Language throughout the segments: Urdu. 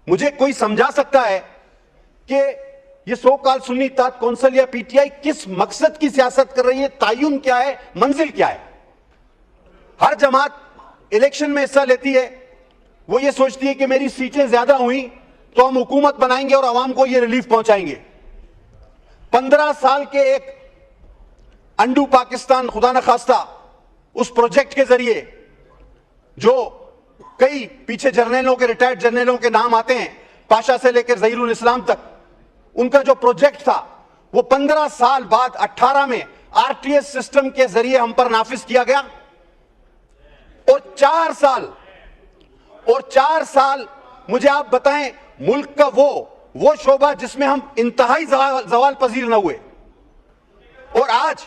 مجھے کوئی سمجھا سکتا ہے کہ یہ سو کال سنی اتحاد کونسل یا پی ٹی آئی کس مقصد کی سیاست کر رہی ہے؟ تعین کیا ہے؟ منزل کیا ہے؟ ہر جماعت الیکشن میں حصہ لیتی ہے، وہ یہ سوچتی ہے کہ میری سیٹیں زیادہ ہوئیں تو ہم حکومت بنائیں گے اور عوام کو یہ ریلیف پہنچائیں گے۔ 15 سال کے ایک انڈو پاکستان خدا نخواستہ اس پروجیکٹ کے ذریعے جو کئی پیچھے جرنیلوں کے ریٹائرڈ جرنیلوں کے نام آتے ہیں، پاشا سے لے کر ظہیر الاسلام تک، ان کا جو پروجیکٹ تھا وہ 15 سال بعد 18 میں آر ٹی ایس سسٹم کے ذریعے ہم پر نافذ کیا گیا، اور 4 سال مجھے آپ بتائیں ملک کا وہ شعبہ جس میں ہم انتہائی زوال پذیر نہ ہوئے۔ اور آج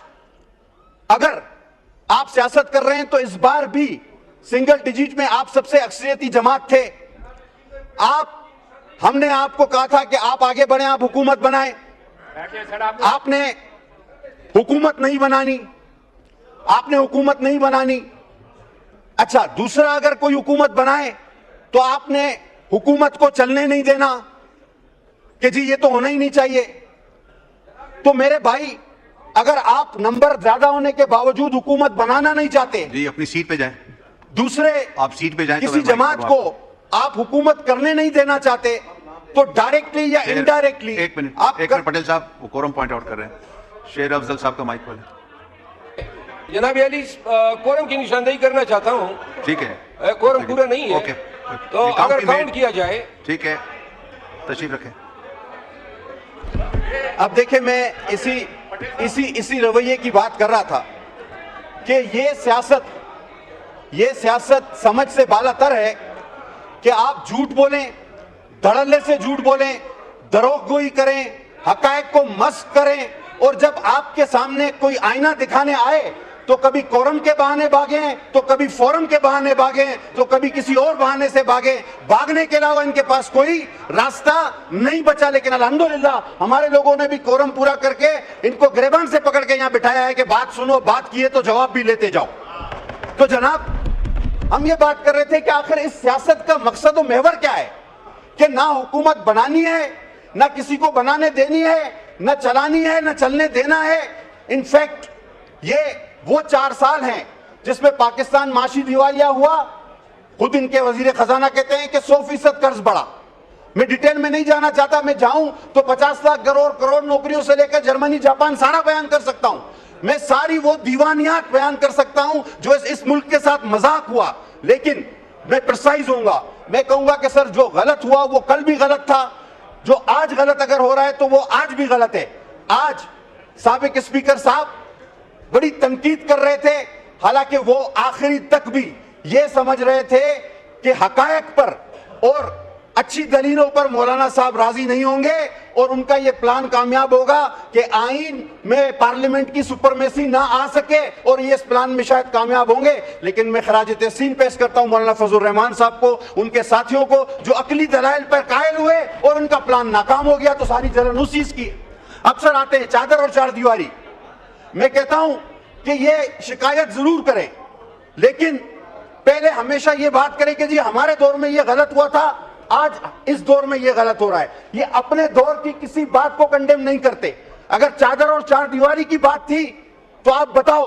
اگر آپ سیاست کر رہے ہیں تو اس بار بھی سنگل ڈیجٹ میں آپ سب سے اکثریتی جماعت تھے۔ ہم نے آپ کو کہا تھا کہ آپ آگے بڑھیں، آپ حکومت بنائیں، آپ نے حکومت نہیں بنانی۔ اچھا، دوسرا اگر کوئی حکومت بنائے تو آپ نے حکومت کو چلنے نہیں دینا کہ جی یہ تو ہونا ہی نہیں چاہیے۔ تو میرے بھائی، اگر آپ نمبر زیادہ ہونے کے باوجود حکومت بنانا نہیں چاہتے، جی اپنی سیٹ پہ جائیں، دوسرے آپ سیٹ پہ جائیں، کسی جماعت کو آپ حکومت کرنے نہیں دینا چاہتے، تو ڈائریکٹلی یا انڈائریکٹلی ایک منٹ پٹیل صاحب وہ کورم پوائنٹ آؤٹ کر رہے ہیں۔ شیر افضل صاحب کا مائک کھولیں۔ جناب علی، کورم کی نشاندہی کرنا چاہتا ہوں۔ ٹھیک ہے، کورم پورا نہیں ہے تو اگر کاؤنٹ کیا جائے۔ ٹھیک ہے، تشریف رکھیں۔ اب دیکھیں، میں اسی رویے کی بات کر رہا تھا کہ یہ سیاست سمجھ سے بالا تر ہے کہ آپ جھوٹ بولیں، دھڑلے سے جھوٹ بولیں، دروغ گوئی کریں، حقائق کو مسخ کریں، اور جب آپ کے سامنے کوئی آئینہ دکھانے آئے تو کبھی کورم کے بہانے بھاگیں، تو کبھی فورم کے بہانے بھاگیں، تو کبھی کسی اور بہانے سے بھاگیں۔ بھاگنے کے علاوہ ان کے پاس کوئی راستہ نہیں بچا۔ لیکن الحمدللہ ہمارے لوگوں نے بھی کورم پورا کر کے ان کو گریبان سے پکڑ کے یہاں بٹھایا ہے کہ بات سنو، بات کیے تو جواب بھی لیتے جاؤ۔ تو جناب، ہم یہ بات کر رہے تھے کہ آخر اس سیاست کا مقصد و محور کیا ہے؟ کہ نہ حکومت بنانی ہے، نہ کسی کو بنانے دینی ہے، نہ چلانی ہے، نہ چلنے دینا ہے۔ انفیکٹ یہ وہ 4 سال ہیں جس میں پاکستان معاشی دیوالیہ ہوا۔ خود ان کے وزیر خزانہ کہتے ہیں کہ 100% قرض بڑھا۔ میں ڈیٹیل میں نہیں جانا چاہتا، میں جاؤں تو 50 لاکھ کروڑ نوکریوں سے لے کر جرمنی، جاپان سارا بیان کر سکتا ہوں۔ میں ساری وہ دیوانیات بیان کر سکتا ہوں جو اس ملک کے ساتھ مذاق ہوا، لیکن میں پرسائز ہوں گا۔ میں کہوں گا کہ سر، جو غلط ہوا وہ کل بھی غلط تھا، جو آج غلط اگر ہو رہا ہے تو وہ آج بھی غلط ہے۔ آج سابق اسپیکر صاحب بڑی تنقید کر رہے تھے، حالانکہ وہ آخری تک بھی یہ سمجھ رہے تھے کہ حقائق پر اور اچھی دلیلوں پر مولانا صاحب راضی نہیں ہوں گے، اور ان کا یہ پلان کامیاب ہوگا کہ آئین میں پارلیمنٹ کی سپرمیسی نہ آ سکے، اور یہ اس پلان میں شاید کامیاب ہوں گے۔ لیکن میں خراج تحسین پیش کرتا ہوں مولانا فضل الرحمان صاحب کو، ان کے ساتھیوں کو، جو عقلی دلائل پر قائل ہوئے اور ان کا پلان ناکام ہو گیا۔ تو ساری جلن اسی کی۔ اکثر آتے ہیں چادر اور چار دیواری۔ میں کہتا ہوں کہ یہ شکایت ضرور کریں، لیکن پہلے ہمیشہ یہ بات کریں کہ جی ہمارے دور میں یہ غلط ہوا تھا، آج اس دور میں یہ غلط ہو رہا ہے۔ یہ اپنے دور کی کسی بات کو کنڈیم نہیں کرتے۔ اگر چادر اور چار دیواری کی بات تھی تو آپ بتاؤ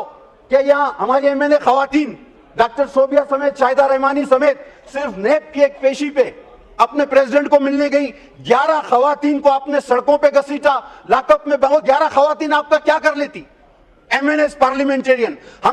کہ یہاں ہماری ایم این اے خواتین ڈاکٹر صوبیہ سمیت، شاہدہ رحمانی سمیت، صرف نیب کی ایک پیشی پہ اپنے پریزیڈنٹ کو ملنے گئی، 11 خواتین کو آپ نے سڑکوں پہ گھسیٹا، لاک اپ میں بہت 11 خواتین آپ کا کیا کر لیتی؟ ایم این ایس پارلیمنٹرین ہم